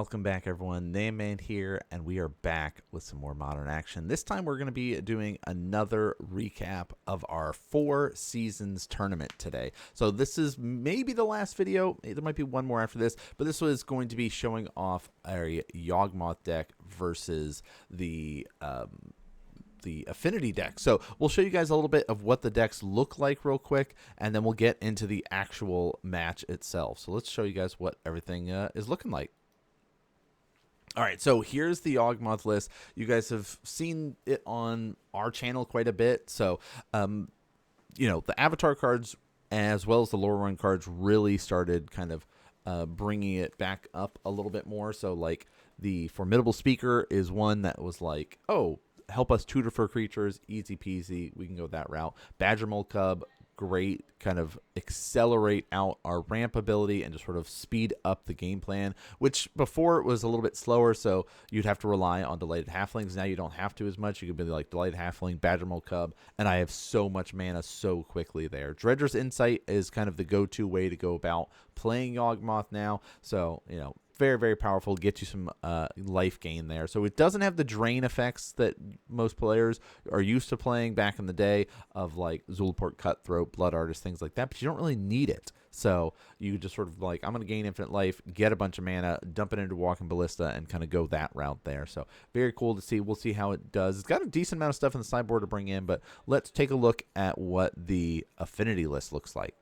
Welcome back, everyone. NanMans here, and we are back with some more modern action. This time, we're going to be doing another recap of our 4 Seasons tournament today. So this is maybe the last video. There might be one more after this, but this was going to be showing off a Yawgmoth deck versus the Affinity deck. So we'll show you guys a little bit of what the decks look like real quick, and then we'll get into the actual match itself. So let's show you guys what everything is looking like. All right, so here's the Yawgmoth list. You guys have seen it on our channel quite a bit. So, the avatar cards as well as the lore run cards really started kind of bringing it back up a little bit more. So, like, the Formidable Speaker is one that was like, oh, help us tutor for creatures, easy peasy. We can go that route. Badger Mole Cub, great, kind of accelerate out our ramp ability and just sort of speed up the game plan, which before it was a little bit slower, so you'd have to rely on Delighted Halflings. Now you don't have to as much. You can be like Delighted Halfling, Badger Mole Cub, and I have so much mana so quickly there. Dredger's Insight is kind of the go-to way to go about playing Yawgmoth now, so, very, very powerful, get you some life gain there. So it doesn't have the drain effects that most players are used to playing back in the day of like Zulaport Cutthroat, Blood Artist, things like that, but you don't really need it. So you just sort of like, I'm going to gain infinite life, get a bunch of mana, dump it into Walking Ballista, and kind of go that route there. So very cool to see. We'll see how it does. It's got a decent amount of stuff in the sideboard to bring in, but let's take a look at what the Affinity list looks like.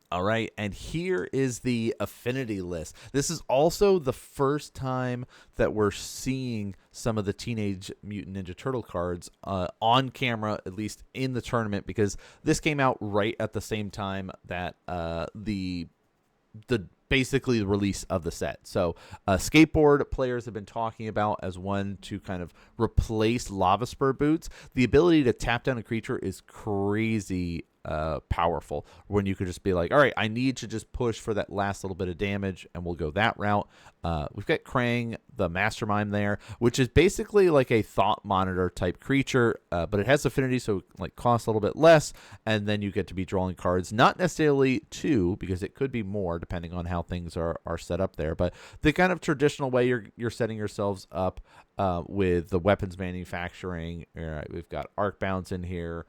All right, and here is the Affinity list. This is also the first time that we're seeing some of the Teenage Mutant Ninja Turtle cards on camera, at least in the tournament, because this came out right at the same time that the basically the release of the set. So skateboard players have been talking about as one to kind of replace Lava Spur boots. The ability to tap down a creature is crazy powerful, when you could just be like, all right, I need to just push for that last little bit of damage, and we'll go that route. We've got Krang, the Mastermind there, which is basically like a Thought Monitor type creature, but it has Affinity, so like costs a little bit less, and then you get to be drawing cards, not necessarily 2, because it could be more depending on how things are set up there, but the kind of traditional way you're setting yourselves up with the weapons manufacturing. We've got Arc Bounce in here,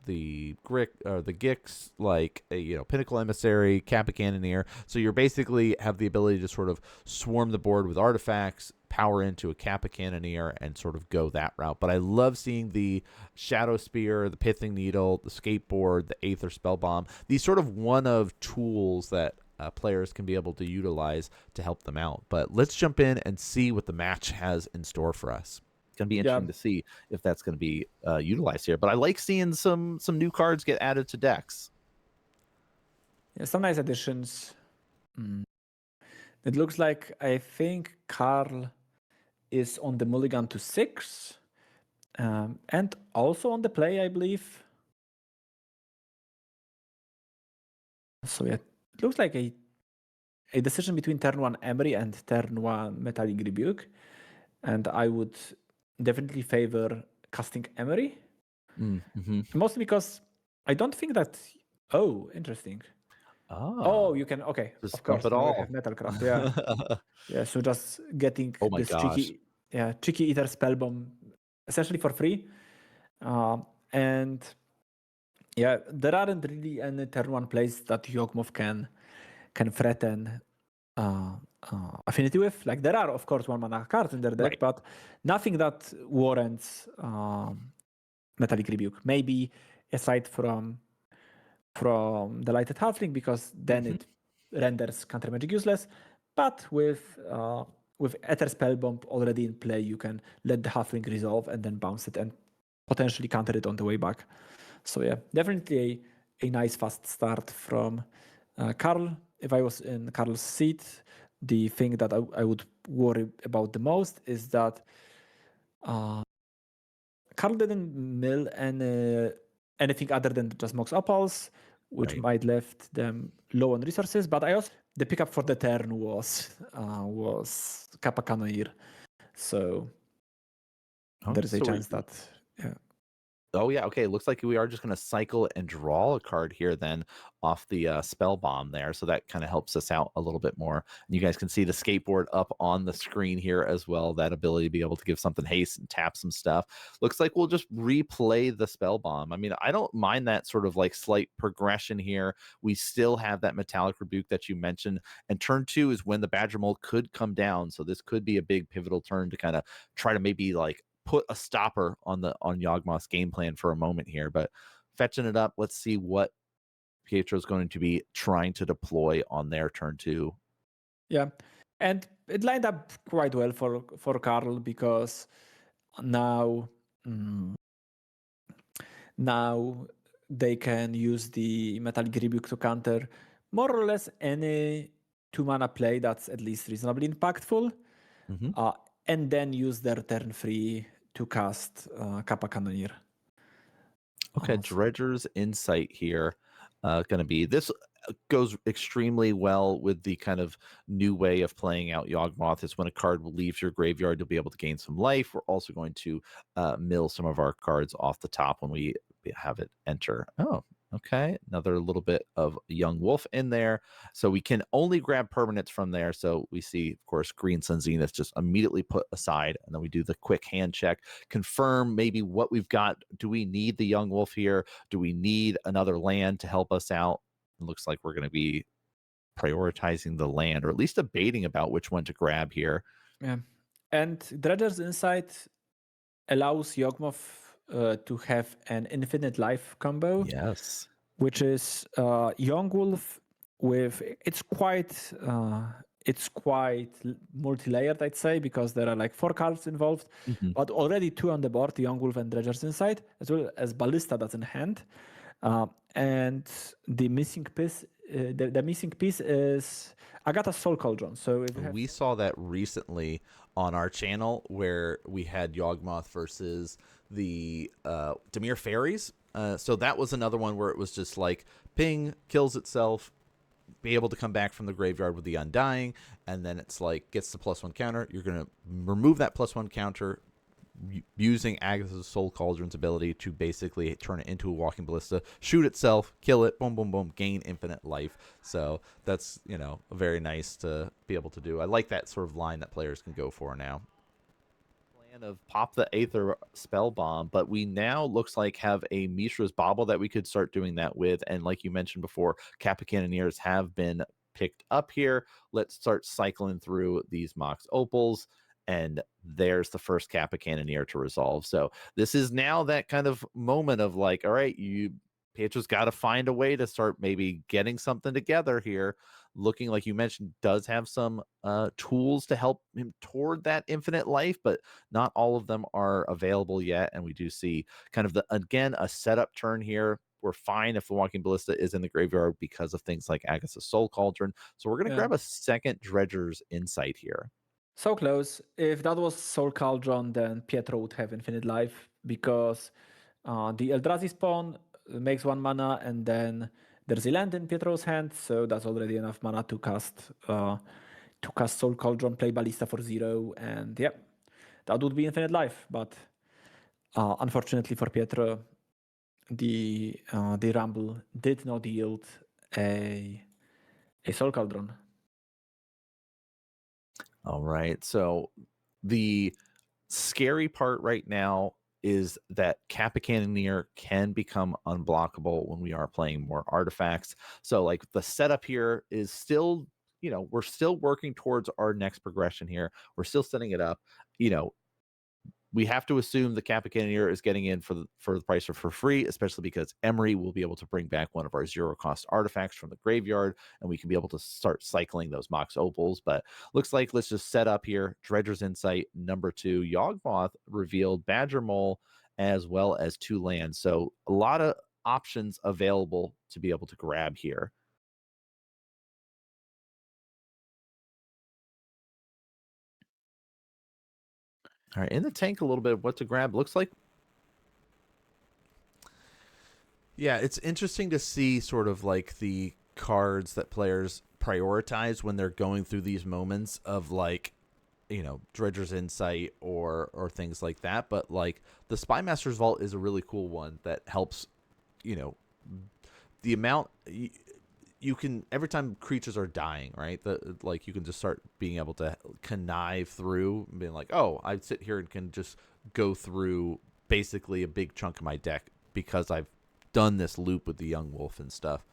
the Gix, like Pinnacle Emissary, Kappa Cannoneer. So you're basically have the ability to sort of swarm the board with artifacts, power into a Kappa Cannoneer, and sort of go that route. But I love seeing the Shadow Spear, the Pithing Needle, the Skateboard, the Aether Spell Bomb. These sort of one of tools that players can be able to utilize to help them out. But let's jump in and see what the match has in store for us. It's going to be interesting to see if that's going to be utilized here. But I like seeing some new cards get added to decks. Yeah, some nice additions. It looks like, I think Carl is on the mulligan to 6, and also on the play, I believe. So yeah, it looks like a decision between turn 1 Emery and turn 1 Metallic Rebuke, and I would definitely favor casting Emery. Mostly because I don't think that. Oh, interesting. Oh, you can. Okay, just of course. it Now all. we have Metalcraft. Yeah, yeah. So just getting this gosh. cheeky Eater Spellbomb essentially for free, and yeah, there aren't really any turn 1 plays that Yawgmoth can threaten Affinity with. Like, there are, of course, 1-mana cards in their deck, Right. but nothing that warrants Metallic Rebuke. Maybe aside from Delighted Halfling, because then it renders counter magic useless. But with Aether Spellbomb already in play, you can let the Halfling resolve and then bounce it and potentially counter it on the way back. So yeah, definitely a nice fast start from Carl. If I was in Carl's seat, the thing that I would worry about the most is that Carl didn't mill anything other than just Mox Opals, which might left them low on resources. But I also, the pickup for the turn was Kappa Cannoneer. So there's a chance that, yeah. Oh yeah, okay. Looks like we are just going to cycle and draw a card here then off the spell bomb there, so that kind of helps us out a little bit more. And you guys can see the skateboard up on the screen here as well. That ability to be able to give something haste and tap some stuff. Looks like we'll just replay the spell bomb. I mean, I don't mind that sort of like slight progression here. We still have that metallic rebuke that you mentioned, and turn 2 is when the Badger Mole could come down. So this could be a big pivotal turn to kind of try to maybe like put a stopper on Yawgmoth's game plan for a moment here. But fetching it up, let's see what Pietro's going to be trying to deploy on their turn 2. Yeah, and it lined up quite well for Carl, because now now they can use the Metallic Rebuke to counter more or less any 2-mana play that's at least reasonably impactful, and then use their turn 3 to cast Kappa Cannoneer. Okay, Dredger's Insight here. Going to be this goes extremely well with the kind of new way of playing out Yawgmoth. Is when a card leaves your graveyard, you'll be able to gain some life. We're also going to mill some of our cards off the top when we have it enter. Oh, okay. Another little bit of Young Wolf in there. So we can only grab permanents from there. So we see, of course, Green Sun Zenith just immediately put aside. And then we do the quick hand check, confirm maybe what we've got. Do we need the Young Wolf here? Do we need another land to help us out? It looks like we're going to be prioritizing the land, or at least debating about which one to grab here. Yeah. And Dredger's Insight allows Yawgmoth to have an infinite life combo. Yes. Which is Young Wolf with it's quite multi-layered, I'd say, because there are like 4 cards involved, but already 2 on the board: Young Wolf and Dredger's Insight, as well as Ballista that's in hand. And the missing piece, the missing piece is Agatha's Soul Cauldron. So if we saw that recently on our channel, where we had Yawgmoth versus the Dimir Fairies. So that was another one where it was just like ping, kills itself, be able to come back from the graveyard with the Undying, and then it's like gets the +1 counter. You're going to remove that +1 counter using Agatha's Soul Cauldron's ability to basically turn it into a walking ballista, shoot itself, kill it, boom, boom, boom, gain infinite life. So that's, very nice to be able to do. I like that sort of line that players can go for now. Of pop the Aether spell bomb, but we now looks like have a Mishra's Bauble that we could start doing that with. And like you mentioned before, Kappa Cannoneers have been picked up here. Let's start cycling through these Mox Opals, and there's the first Kappa Cannoneer to resolve. So this is now that kind of moment of like, all right, Pietro's got to find a way to start maybe getting something together here. Looking like you mentioned, does have some tools to help him toward that infinite life, but not all of them are available yet. And we do see kind of a setup turn here. We're fine if the Walking Ballista is in the graveyard because of things like Agatha's Soul Cauldron. So we're going to grab a second Dredger's Insight here. So close. If that was Soul Cauldron, then Pietro would have infinite life, because the Eldrazi spawn makes 1 mana, and then there's a land in Pietro's hand, so that's already enough mana to cast Soul Cauldron, play Ballista for 0, and yeah, that would be infinite life. But unfortunately for Pietro, the Rumble did not yield a Soul Cauldron. All right, so the scary part right now is that Kappa Cannoneer can become unblockable when we are playing more artifacts. So like the setup here is still, we're still working towards our next progression here. We're still setting it up. We have to assume the Kappa Cannoneer is getting in for the price or for free, especially because Emery will be able to bring back one of our 0-cost artifacts from the graveyard, and we can be able to start cycling those Mox Opals. But looks like let's just set up here. Dredger's Insight, number 2. Yawgmoth revealed Badger Mole as well as 2 lands. So a lot of options available to be able to grab here. All right, in the tank a little bit of what to grab. Looks like, yeah, it's interesting to see sort of like the cards that players prioritize when they're going through these moments of like, Dredger's Insight or things like that. But like the Spymaster's Vault is a really cool one that helps, you know, the amount you can every time creatures are dying, right? Like you can just start being able to connive through, being like, oh, I sit here and can just go through basically a big chunk of my deck because I've done this loop with the Yawgmoth and stuff.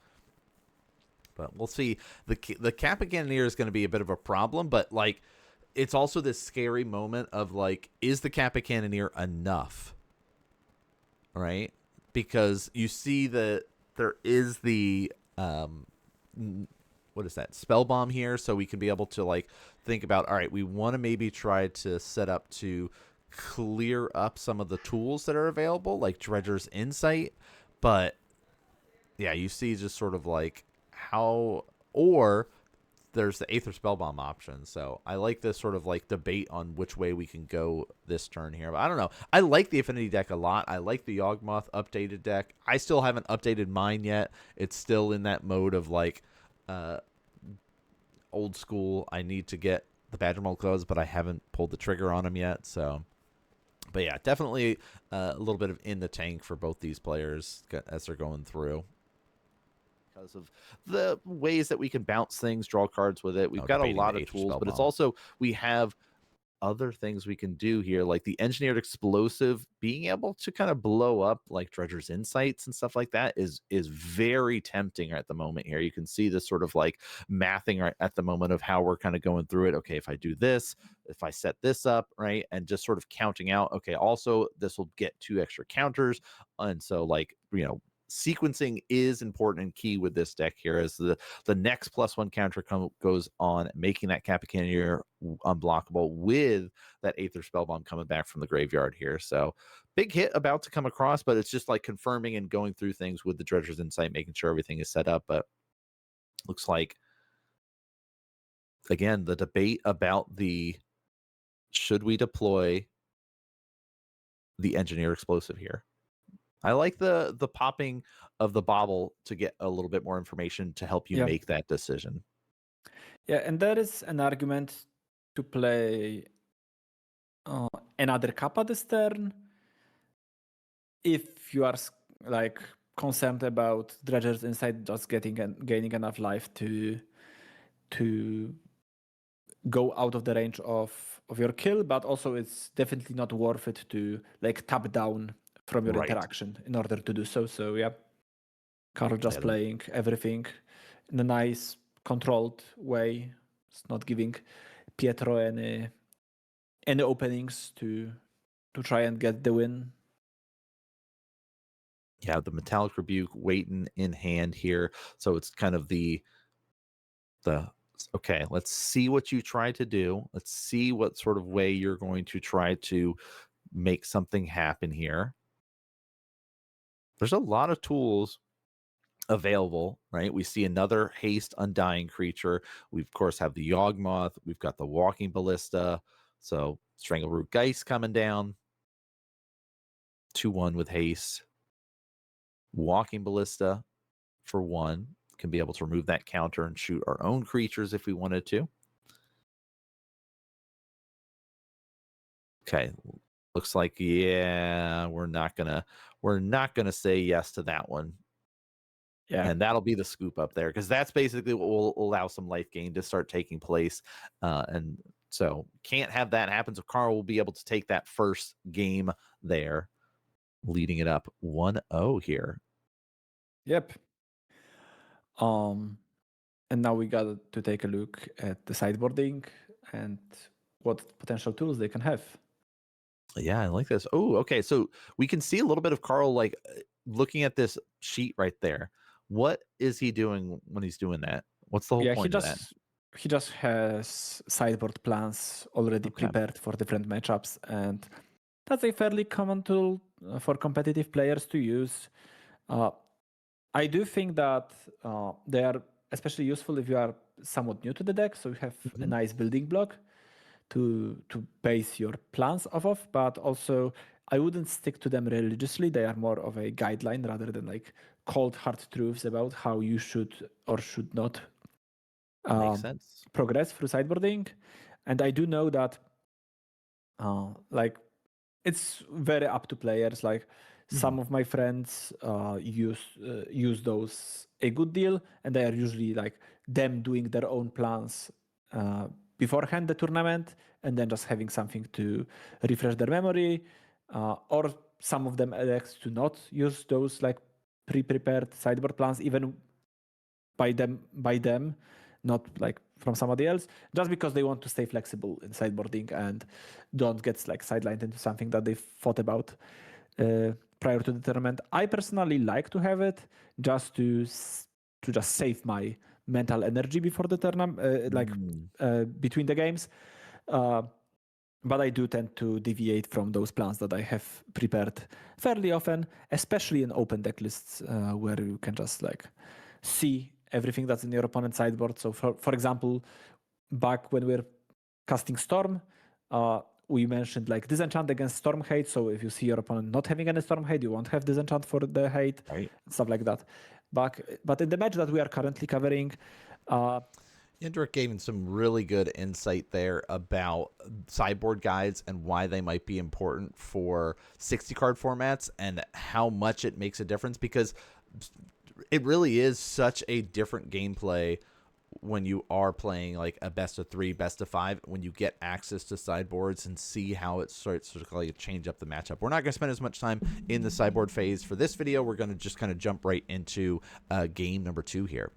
But we'll see. The Kappa Cannoneer is going to be a bit of a problem, but like it's also this scary moment of like, is the Kappa Cannoneer enough? Right? Because you see that there is the what is that, spell bomb here, so we can be able to like think about, all right, we want to maybe try to set up to clear up some of the tools that are available, like Dredger's Insight. But yeah, you see just sort of like how, or there's the Aether Spellbomb option. So I like this sort of like debate on which way we can go this turn here. But I don't know. I like the Affinity deck a lot. I like the Yawgmoth updated deck. I still haven't updated mine yet. It's still in that mode of like old school. I need to get the Badger Mold Clothes, but I haven't pulled the trigger on them yet. So, but yeah, definitely a little bit of in the tank for both these players as they're going through, because of the ways that we can bounce things, draw cards with it. We've got a lot of tools, but it's also, we have other things we can do here, like the Engineered Explosive, being able to kind of blow up like Dredger's Insights and stuff like that is very tempting at the moment here. You can see this sort of like mathing right at the moment of how we're kind of going through it. Okay, if I do this, if I set this up, right, and just sort of counting out, okay, also this will get 2 extra counters. And so like, sequencing is important and key with this deck here, as the next +1 counter goes on, making that Kappa Cannoneer unblockable with that Aether Spellbomb coming back from the graveyard here. So big hit about to come across, but it's just like confirming and going through things with the Dredger's Insight, making sure everything is set up. But looks like, again, the debate about should we deploy the Engineer Explosive here. I like the popping of the bobble to get a little bit more information to help you make that decision. Yeah, and there is an argument to play another Kappa this turn if you are like concerned about Dredger's Insight just gaining enough life to go out of the range of your kill, but also it's definitely not worth it to like tap down from your interaction in order to do so. So yeah, Carl just playing everything in a nice controlled way. It's not giving Pietro any openings to try and get the win. Yeah, the Metallic Rebuke waiting in hand here. So it's kind of the okay, let's see what you try to do. Let's see what sort of way you're going to try to make something happen here. There's a lot of tools available, right? We see another haste undying creature. We of course have the Yawgmoth. We've got the Walking Ballista. So Strangleroot Geist coming down. 2/1 with haste. Walking Ballista for 1. Can be able to remove that counter and shoot our own creatures if we wanted to. Okay, looks like, yeah, we're not gonna say yes to that one. Yeah, and that'll be the scoop up there, because that's basically what will allow some life gain to start taking place. And so can't have that happen. So Carl will be able to take that first game there, leading it up 1-0 here. Yep. And now we got to take a look at the sideboarding and what potential tools they can have. Yeah, I like this. Oh, okay. So we can see a little bit of Carl, like looking at this sheet right there. What is he doing when he's doing that? What's the whole point of that? He just has sideboard plans already prepared for different matchups, and that's a fairly common tool for competitive players to use. I do think that they are especially useful if you are somewhat new to the deck, so you have a nice building block to base your plans off of, but also I wouldn't stick to them religiously. They are more of a guideline rather than like cold hard truths about how you should or should not Makes sense. progress through sideboarding. And I do know that like it's very up to players. Like some of my friends use those a good deal, and they are usually like them doing their own plans beforehand the tournament, and then just having something to refresh their memory. Or some of them elect to not use those like pre-prepared sideboard plans, even by them, not like from somebody else, just because they want to stay flexible in sideboarding and don't get like sidelined into something that they thought about prior to the tournament. I personally like to have it just to just save my mental energy before the tournament, between the games. But I do tend to deviate from those plans that I have prepared fairly often, especially in open deck lists where you can just like see everything that's in your opponent's sideboard. So for example, back when we're casting Storm, we mentioned like disenchant against Storm Hate. So if you see your opponent not having any Storm Hate, you won't have disenchant for the hate, Right. stuff like that. But in the match that we are currently covering, Indrek gave some really good insight there about sideboard guides and why they might be important for 60 card formats and how much it makes a difference, because it really is such a different gameplay when you are playing like a best of 3, best of 5, when you get access to sideboards and see how it starts to like change up the matchup. We're not going to spend as much time in the sideboard phase for this video. We're going to just kind of jump right into game number 2 here.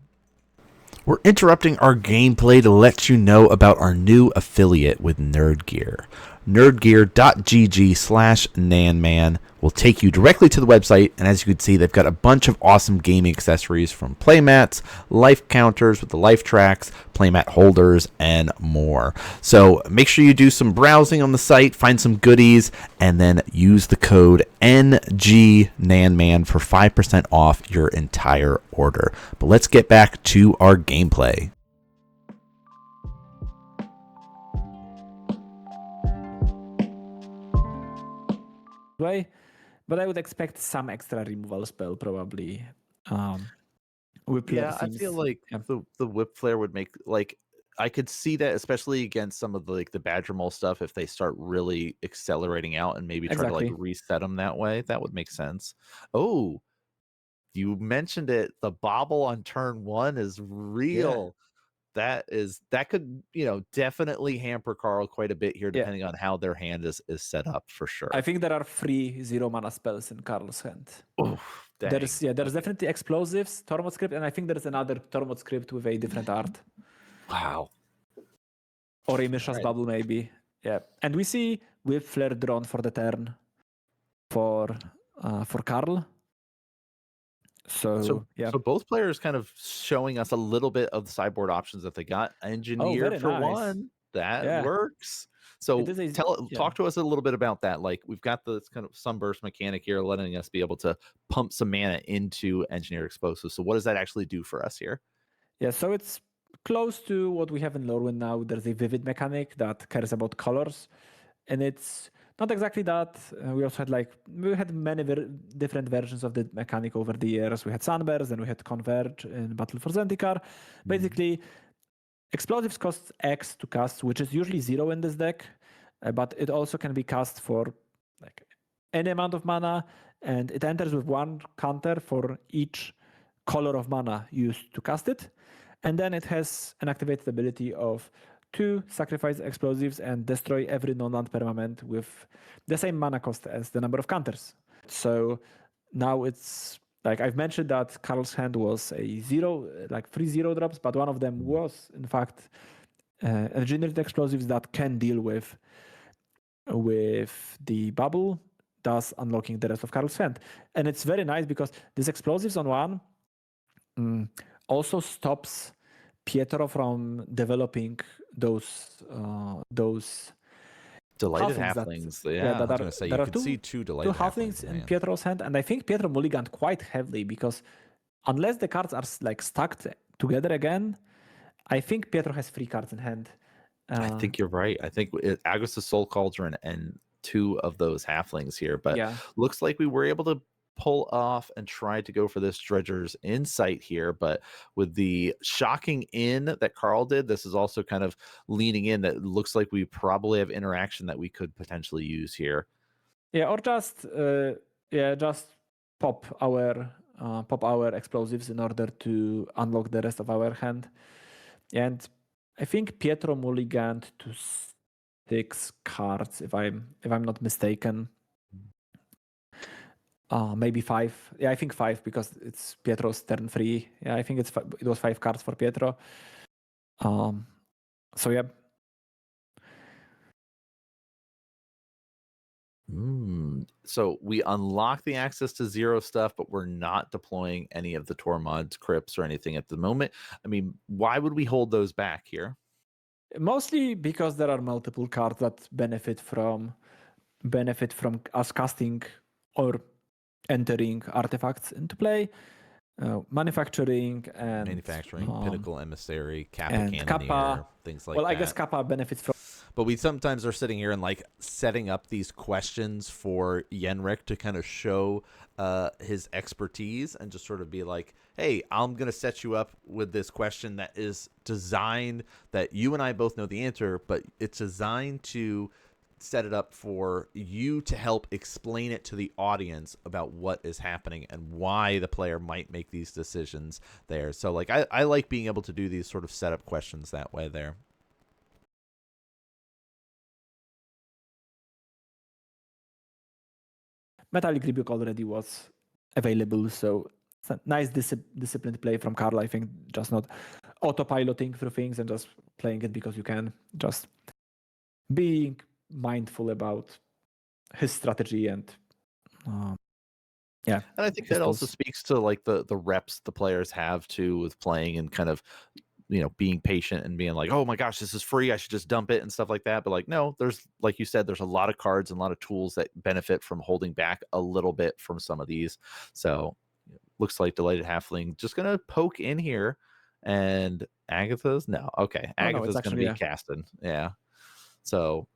We're interrupting our gameplay to let you know about our new affiliate with NerdGear. Nerdgear.gg/NanMan will take you directly to the website, and as you can see, they've got a bunch of awesome gaming accessories from playmats, life counters with the life tracks, playmat holders, and more. So make sure you do some browsing on the site, find some goodies, and then use the code NGNanMan for 5% off your entire order. But let's get back to our gameplay. way, but I would expect some extra removal spell probably. Whip Flare Yeah, I feel seems, like yeah. the whip flare would make, like, I could see that, especially against some of the like the Badger Mole stuff, if they start really accelerating out and maybe try to like Exactly. reset them that way. That would make sense. Oh, you mentioned it. The bobble on turn 1 is Yeah. real. That could, definitely hamper Carl quite a bit here, Yeah. depending on how their hand is set up for sure. I think there are 3 0 mana spells in Carl's hand. Oh, dang. There's Okay. definitely explosives, Tormod script, and I think there's another Tormod script with a different art. Wow. Or a Mishra's Right. Bubble, maybe. Yeah. And we see Whip Flare drawn for the turn for Carl. So yeah. So both players kind of showing us a little bit of the sideboard options that they got. Engineered very for nice. one, that Yeah. works. It So is a talk to us a little bit about that. Like, we've got this kind of sunburst mechanic here, letting us be able to pump some mana into engineered explosives. So what does that actually do for us here? Yeah, so it's close to what we have in Lorwyn now. There's a vivid mechanic that cares about colors, and it's not exactly that. We also had many different versions of the mechanic over the years. We had Sunburst, then we had Converge in Battle for Zendikar. Basically, explosives cost X to cast, which is usually 0 in this deck, but it also can be cast for like any amount of mana, and it enters with 1 counter for each color of mana used to cast it. And then it has an activated ability of 2 sacrifice explosives and destroy every non-land permanent with the same mana cost as the number of counters. So now it's like I've mentioned that Carl's hand was a 0, like 3 0 drops, but one of them was in fact engineered explosives that can deal with the bubble, thus unlocking the rest of Carl's hand. And it's very nice because these explosives on 1 also stops Pietro from developing those Delighted halflings. halflings. Yeah, I was going to say, you could see Two 2 delighted halflings halflings. in Man. Pietro's hand, and I think Pietro mulliganed quite heavily because unless the cards are like stacked together again, I think Pietro has 3 cards in hand. I think you're right. I think Agnes' Soul Cauldron and 2 of those halflings here, but Yeah. looks like we were able to pull off and try to go for this Dredger's Insight here, but with the shocking in that Carl did, this is also kind of leaning in that looks like we probably have interaction that we could potentially use here. Yeah, or just just pop our explosives in order to unlock the rest of our hand. And I think Pietro mulliganed to 6 cards, if I'm not mistaken. Maybe 5. Yeah, I think 5 because it's Pietro's turn 3. Yeah, I think it was 5 cards for Pietro. So yeah. So we unlock the access to 0 stuff, but we're not deploying any of the Tormod's crypts or anything at the moment. I mean, why would we hold those back here? Mostly because there are multiple cards that benefit from us casting or entering artifacts into play. Manufacturing, Pinnacle Emissary, Kappa and Cannoneer, Kappa. things like Well, that. I guess Kappa benefits from. But we sometimes are sitting here and like setting up these questions for Yenrik to kind of show his expertise and just sort of be like, hey, I'm going to set you up with this question that is designed that you and I both know the answer, but it's designed to set it up for you to help explain it to the audience about what is happening and why the player might make these decisions there. So like I like being able to do these sort of setup questions that way there. Metallic Rebuke already was available, so it's a nice disciplined play from Carl. I think just not autopiloting through things and just playing it because you can. Just being mindful about his strategy and yeah. And I think that also speaks to like the reps the players have too with playing and kind of being patient and being like, oh my gosh, this is free, I should just dump it and stuff like that. But like, no, there's, like you said, there's a lot of cards and a lot of tools that benefit from holding back a little bit from some of these. So looks like Delighted Halfling just gonna poke in here, and Agatha's Agatha's gonna be casting. Yeah. So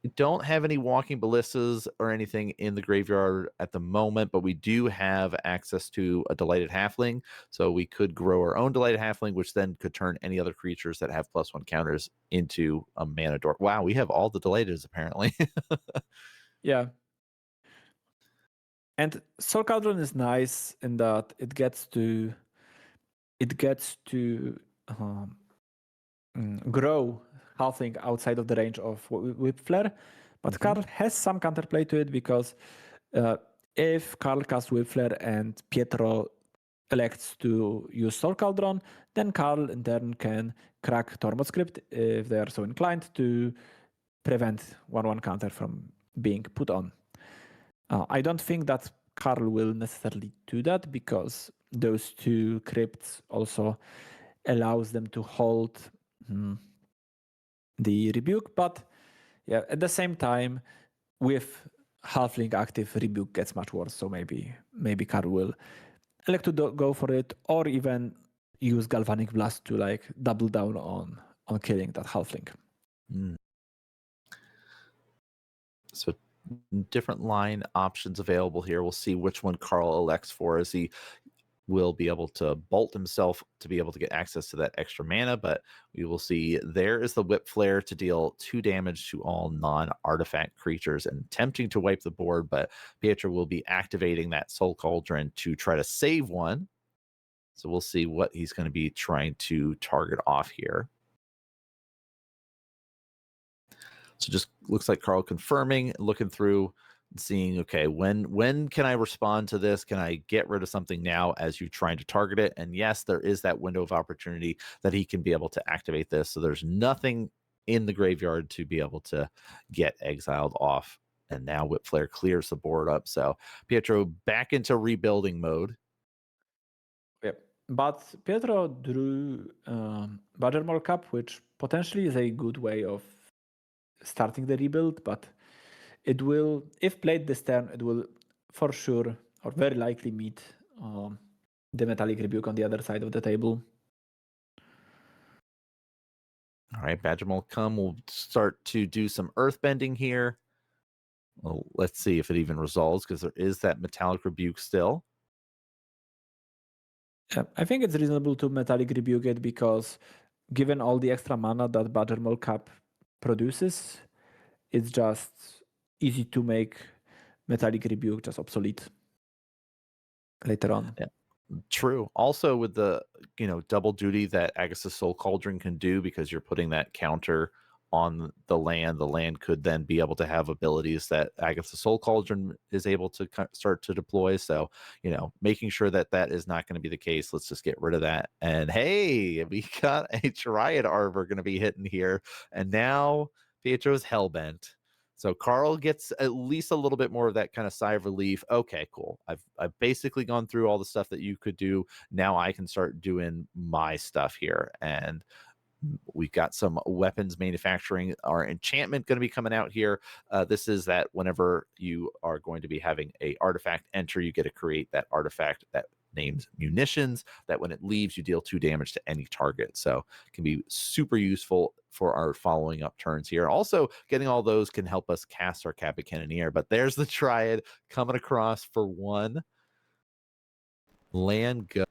we don't have any walking ballistas or anything in the graveyard at the moment, but we do have access to a Delighted Halfling. So we could grow our own Delighted Halfling, which then could turn any other creatures that have +1 counters into a mana dork. Wow, we have all the Delighteds apparently. Yeah. And Soul Cauldron is nice in that it gets to grow halfling outside of the range of Whip Flare. But Carl has some counterplay to it because if Carl casts Whip Flare and Pietro elects to use Soul Cauldron, then Carl in turn can crack Tormod Script if they are so inclined to prevent 1/1 counter from being put on. I don't think that Carl will necessarily do that because those 2 crypts also allows them to hold the rebuke, but yeah, at the same time, with halfling active, rebuke gets much worse. So maybe Carl will elect to go for it, or even use Galvanic Blast to like double down on killing that halfling. So different line options available here. We'll see which one Carl elects for, as he will be able to bolt himself to be able to get access to that extra mana, but we will see there is the Whip Flare to deal 2 damage to all non-artifact creatures and attempting to wipe the board, but Pietro will be activating that Soul Cauldron to try to save one. So we'll see what he's going to be trying to target off here. So just looks like Carl confirming, looking through, seeing, okay, when can I respond to this? Can I get rid of something now as you're trying to target it? And yes, there is that window of opportunity that he can be able to activate this. So there's nothing in the graveyard to be able to get exiled off. And now Whip Flare clears the board up. So Pietro back into rebuilding mode. Yep. But Pietro drew Badgermore Cup, which potentially is a good way of starting the rebuild, but it will, if played this turn, it will for sure or very likely meet the Metallic Rebuke on the other side of the table. All right, Badgermole come. We'll start to do some earthbending here. Well, let's see if it even resolves, because there is that Metallic Rebuke still. I think it's reasonable to Metallic Rebuke it because given all the extra mana that Badgermole Cap produces, it's just easy to make Metallic Rebuke just obsolete later on. Yeah. True. Also, with the double duty that Agatha's Soul Cauldron can do, because you're putting that counter on the land could then be able to have abilities that Agatha's Soul Cauldron is able to start to deploy. So, making sure that that is not going to be the case. Let's just get rid of that. And hey, we got a Triad Arbor going to be hitting here, and now Pietro's hellbent. So Carl gets at least a little bit more of that kind of sigh of relief. Okay, cool. I've basically gone through all the stuff that you could do. Now I can start doing my stuff here. And we've got some weapons manufacturing. Our enchantment going to be coming out here. This is that whenever you are going to be having a artifact enter, you get to create that artifact that named munitions, that when it leaves, you deal 2 damage to any target. So it can be super useful for our following up turns here. Also, getting all those can help us cast our Kappa Cannoneer. But there's the Triad coming across for 1 land go.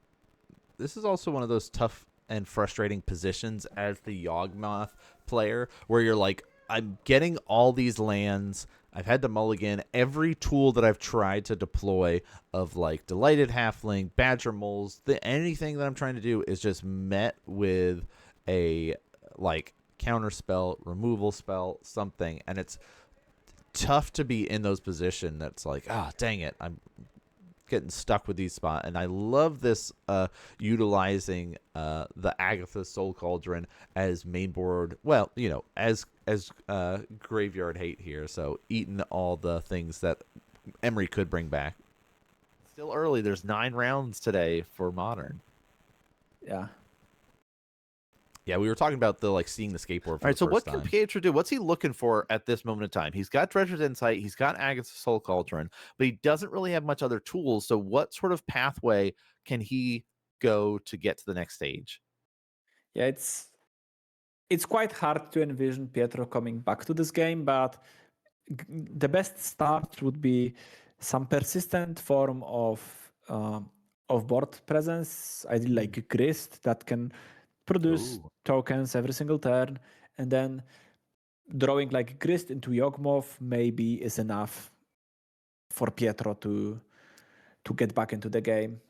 This is also one of those tough and frustrating positions as the Yawgmoth player, where you're like, I'm getting all these lands. I've had to mulligan every tool that I've tried to deploy of like Delighted Halfling, Badger Moles, anything that I'm trying to do is just met with a like counter spell, removal spell, something. And it's tough to be in those positions that's like, ah, oh, dang it, I'm getting stuck with these spots. And I love this utilizing the Agatha Soul Cauldron as main board, well, as graveyard hate here, so eating all the things that Emery could bring back. Still early. There's 9 rounds today for Modern. Yeah. Yeah, we were talking about the seeing the skateboard for All the right, so first what time. can Pietro do? What's he looking for at this moment in time? He's got Dredger's Insight, he's got Agatha's Soul Cauldron, but he doesn't really have much other tools. So what sort of pathway can he go to get to the next stage? Yeah, it's quite hard to envision Pietro coming back to this game, but the best start would be some persistent form of board presence, ideally like Grist that can produce tokens every single turn, and then drawing like Grist into Yawgmoth maybe is enough for Pietro to get back into the game.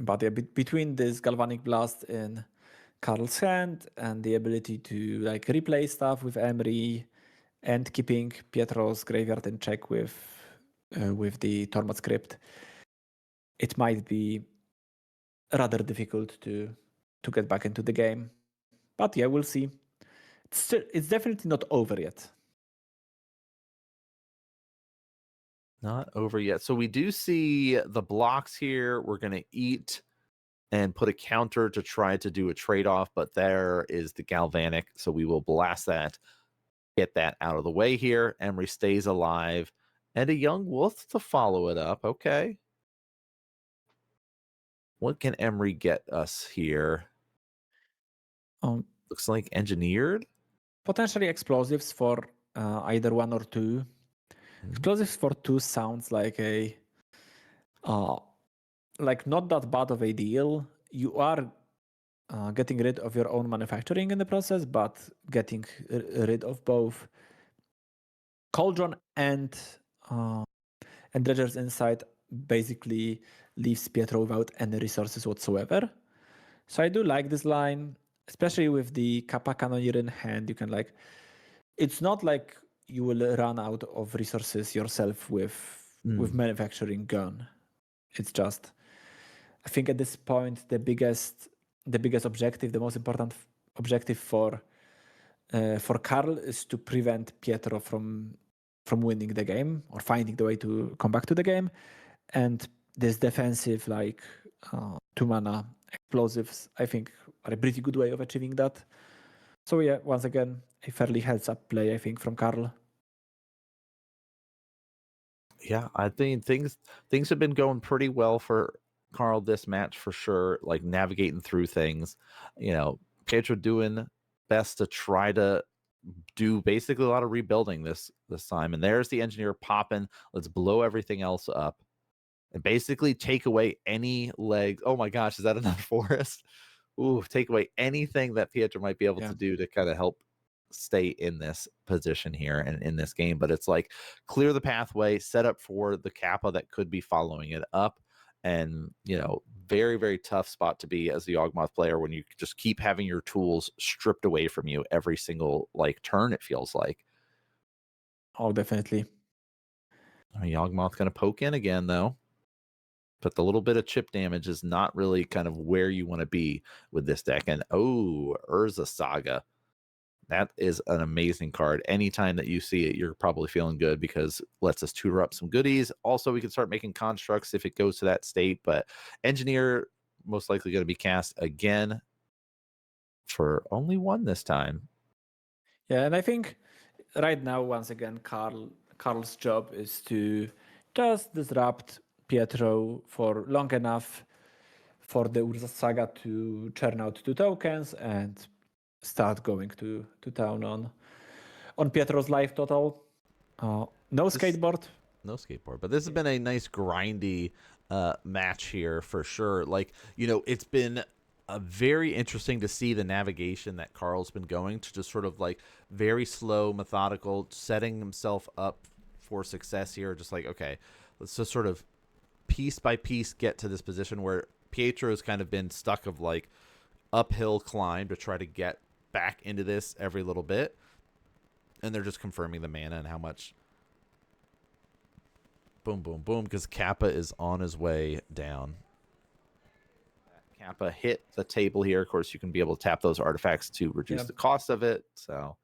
But yeah, between this Galvanic Blast in Carl's hand and the ability to replay stuff with Emery and keeping Pietro's graveyard in check with the Tormod script, it might be rather difficult to get back into the game. But yeah, we'll see. It's definitely not over yet. Not over yet. So we do see the blocks here. We're going to eat and put a counter to try to do a trade-off, but there is the Galvanic, so we will blast that, get that out of the way here. Emery stays alive, and a Yawgmoth to follow it up. Okay. What can Emery get us here? Looks like engineered. Potentially explosives for either 1 or 2. Explosives for 2 sounds like a not that bad of a deal. You are getting rid of your own manufacturing in the process, but getting rid of both Cauldron and Dredger's Insight basically leaves Pietro without any resources whatsoever. So I do like this line, especially with the Kappa Cannoneer in hand. You can it's not like you will run out of resources yourself with manufacturing gun. It's just, I think at this point, the biggest objective, the most important objective for Karl is to prevent Pietro from winning the game or finding the way to come back to the game. And this defensive 2 mana explosives, I think, are a pretty good way of achieving that. So yeah, once again, a fairly heads up play, I think, from Karl. Yeah, I think things have been going pretty well for Carl this match for sure, navigating through things. Pietro doing best to try to do basically a lot of rebuilding this time. And there's the engineer popping. Let's blow everything else up and basically take away any legs. Oh my gosh, is that another forest? Ooh, take away anything that Pietro might be able Yeah. to do to kind of help stay in this position here and in this game. But it's like clear the pathway, set up for the Kappa that could be following it up. And, very, very tough spot to be as a Yawgmoth player when you just keep having your tools stripped away from you every single turn, it feels like. Oh, definitely. Yawgmoth going to poke in again, though. But the little bit of chip damage is not really kind of where you want to be with this deck. And Urza Saga. That is an amazing card. Anytime that you see it, you're probably feeling good because it lets us tutor up some goodies. Also, we can start making constructs if it goes to that state. But Engineer most likely going to be cast again for only one this time. Yeah, and I think right now, once again, Carl's job is to just disrupt Pietro for long enough for the Urza Saga to churn out 2 tokens and start going to town on Pietro's life total. No skateboard. No skateboard, but this has been a nice grindy match here for sure. It's been very interesting to see the navigation that Carl's been going to, just sort of very slow, methodical, setting himself up for success here. Just okay, let's just sort of piece by piece get to this position where Pietro has kind of been stuck of uphill climb to try to get back into this every little bit. And they're just confirming the mana and how much boom, boom, boom, because Kappa is on his way down. Kappa hit the table here. Of course, you can be able to tap those artifacts to reduce the cost of it. So,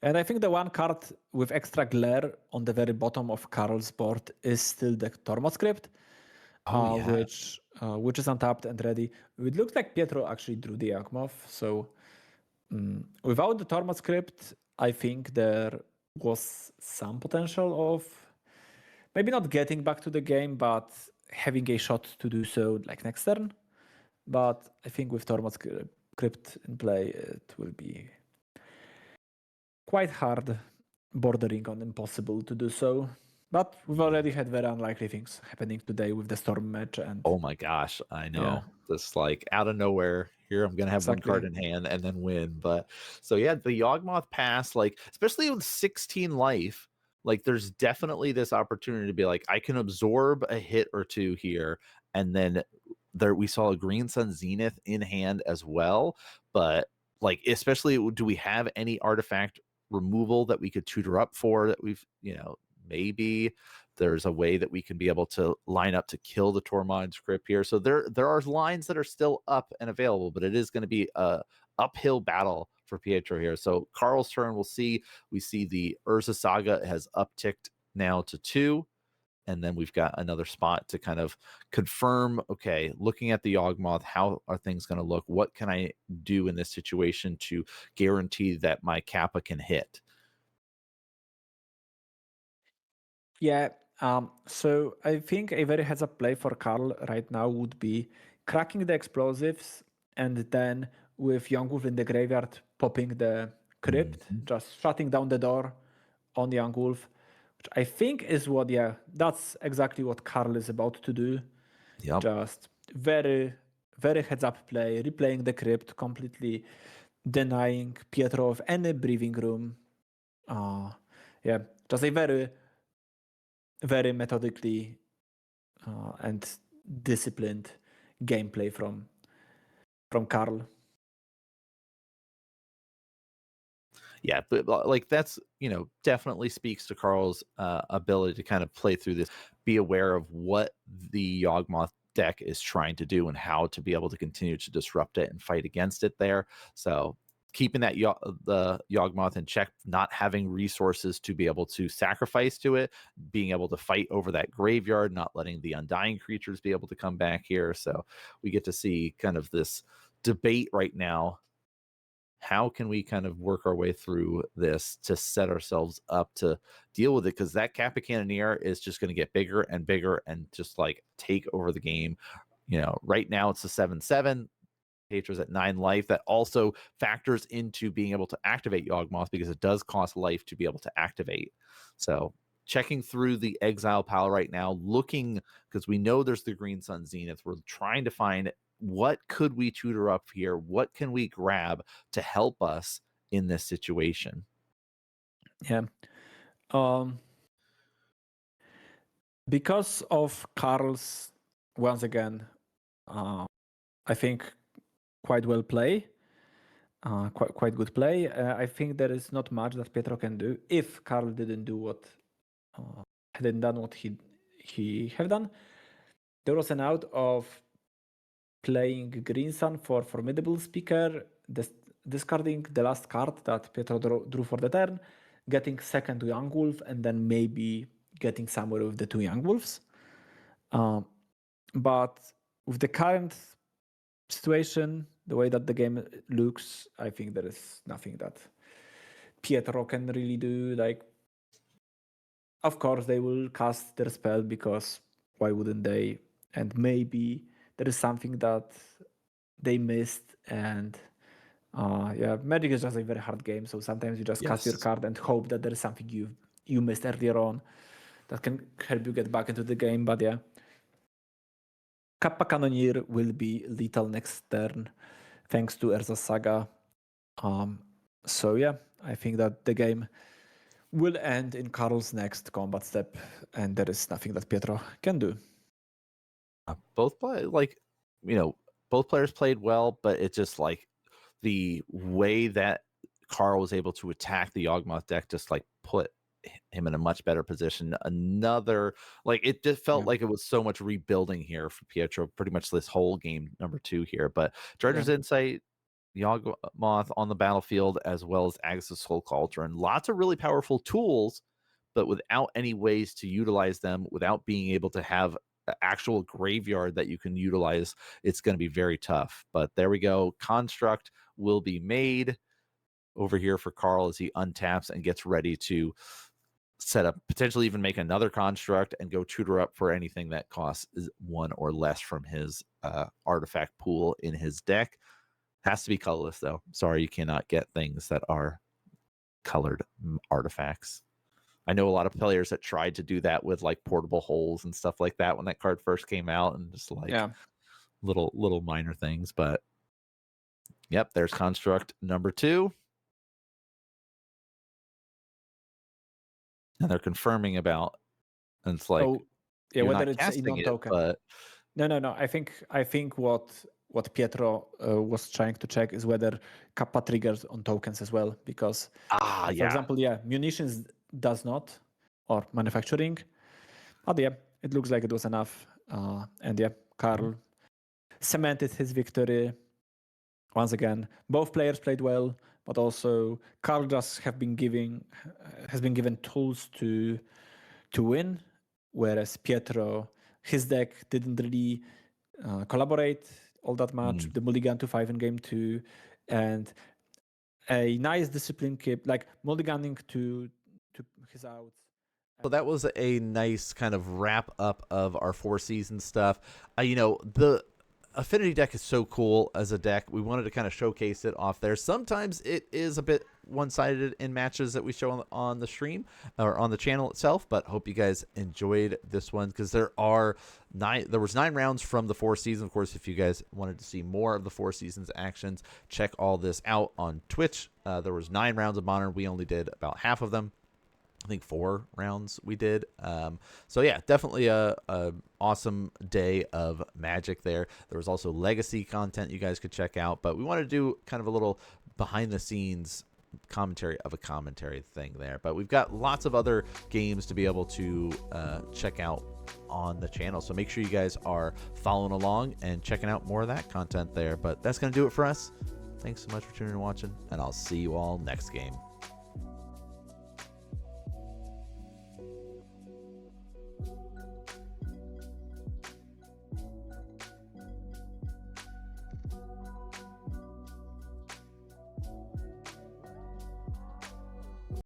and I think the one card with extra glare on the very bottom of Carl's board is still the Tormod script, which is untapped and ready. It looks like Pietro actually drew the Yawgmoth. So without the Tormod script, I think there was some potential of maybe not getting back to the game, but having a shot to do so next turn. But I think with Tormod script in play, it will be quite hard, bordering on impossible to do so. But we've already had very unlikely things happening today with the Storm match. And oh my gosh, I know. Just out of nowhere, here I'm going to have one card in hand and then win. But so yeah, the Yawgmoth pass, especially with 16 life, there's definitely this opportunity to be I can absorb a hit or two here. And then there we saw a Green Sun Zenith in hand as well. But especially, do we have any artifact removal that we could tutor up for that we've, maybe there's a way that we can be able to line up to kill the Tormod script here. So there are lines that are still up and available, but it is going to be a uphill battle for Pietro here. So Carl's turn, we see the Urza Saga has upticked now to 2. And then we've got another spot to kind of confirm, okay, looking at the Yawgmoth, how are things going to look? What can I do in this situation to guarantee that my Kappa can hit? yeah, so I think a very heads-up play for Carl right now would be cracking the explosives and then with Yawgmoth in the graveyard popping the crypt, just shutting down the door on Yawgmoth, which I think is that's exactly what Carl is about to do. Yep. Just very, very heads-up play, replaying the crypt, completely denying Pietro of any breathing room. Just a very, very methodically and disciplined gameplay from Carl. Yeah, but that's definitely speaks to Carl's ability to kind of play through this, be aware of what the Yawgmoth deck is trying to do and how to be able to continue to disrupt it and fight against it there. So keeping that the Yawgmoth in check, not having resources to be able to sacrifice to it, being able to fight over that graveyard, not letting the undying creatures be able to come back here. So we get to see kind of this debate right now. How can we kind of work our way through this to set ourselves up to deal with it? Because that Kappa Cannoneer is just going to get bigger and bigger and just take over the game. Right now it's a 7-7. Pietro's at 9 life. That also factors into being able to activate Yawgmoth because it does cost life to be able to activate. So checking through the exile pile right now, looking, because we know there's the Green Sun Zenith. We're trying to find what could we tutor up here? What can we grab to help us in this situation? Yeah. Because of Carl's, once again, I think quite well play, quite good play. I think there is not much that Pietro can do if Carl didn't do what hadn't done what he have done. There was an out of playing Green Sun for Formidable Speaker, discarding the last card that Pietro drew for the turn, getting second Young Wolf, and then maybe getting somewhere with the 2 Young Wolves. But with the current situation, the way that the game looks, I think there is nothing that Pietro can really do. Like, of course, they will cast their spell because why wouldn't they? And maybe there is something that they missed. And yeah, Magic is just a very hard game. So sometimes you just cast your card and hope that there is something you missed earlier on that can help you get back into the game. But yeah, Kappa Cannoneer will be lethal next turn thanks to Urza Saga. So yeah, I think that the game will end in Carl's next combat step, and there is nothing that Pietro can do. Both both players played well, but it's just like the way that Carl was able to attack the Yawgmoth deck just like put him in a much better position. It just felt like it was so much rebuilding here for Pietro, pretty much this whole game number 2 here. But Dredger's Insight, Yawgmoth on the battlefield, as well as Agus' Soul Cauldron, lots of really powerful tools, but without any ways to utilize them, without being able to have an actual graveyard that you can utilize, it's going to be very tough. But there we go. Construct will be made over here for Carl as he untaps and gets ready to set up, potentially even make another construct and go tutor up for anything that costs 1 or less from his artifact pool in his deck. Has to be colorless, though. Sorry, you cannot get things that are colored artifacts. I know a lot of players that tried to do that with like portable holes and stuff like that when that card first came out, and just like little minor things. But yep, there's construct number 2. And they're confirming about, and it's like, whether it's a non-token. But no. I think what Pietro was trying to check is whether Kappa triggers on tokens as well, because for example, munitions does not, or manufacturing. But yeah, it looks like it was enough. And yeah, Carl cemented his victory. Once again, both players played well, but also Carl just has been given tools to win, whereas Pietro, his deck didn't really collaborate all that much. The mulligan to 5 in game 2, and a nice discipline keep, like mulliganing to his outs. So that was a nice kind of wrap up of our 4-season stuff. The Affinity deck is so cool as a deck. We wanted to kind of showcase it off there. Sometimes it is a bit one-sided in matches that we show on the stream or on the channel itself, but hope you guys enjoyed this one, because there was 9 rounds from the 4-season. Of course, if you guys wanted to see more of the 4-seasons actions, check all this out on Twitch. There was 9 rounds of Modern. We only did about half of them. I think 4 rounds we did. So yeah, definitely a awesome day of Magic there. There was also Legacy content you guys could check out, but we wanted to do kind of a little behind the scenes commentary of a commentary thing there. But we've got lots of other games to be able to check out on the channel, so make sure you guys are following along and checking out more of that content there. But that's going to do it for us. Thanks so much for tuning and watching, and I'll see you all next game.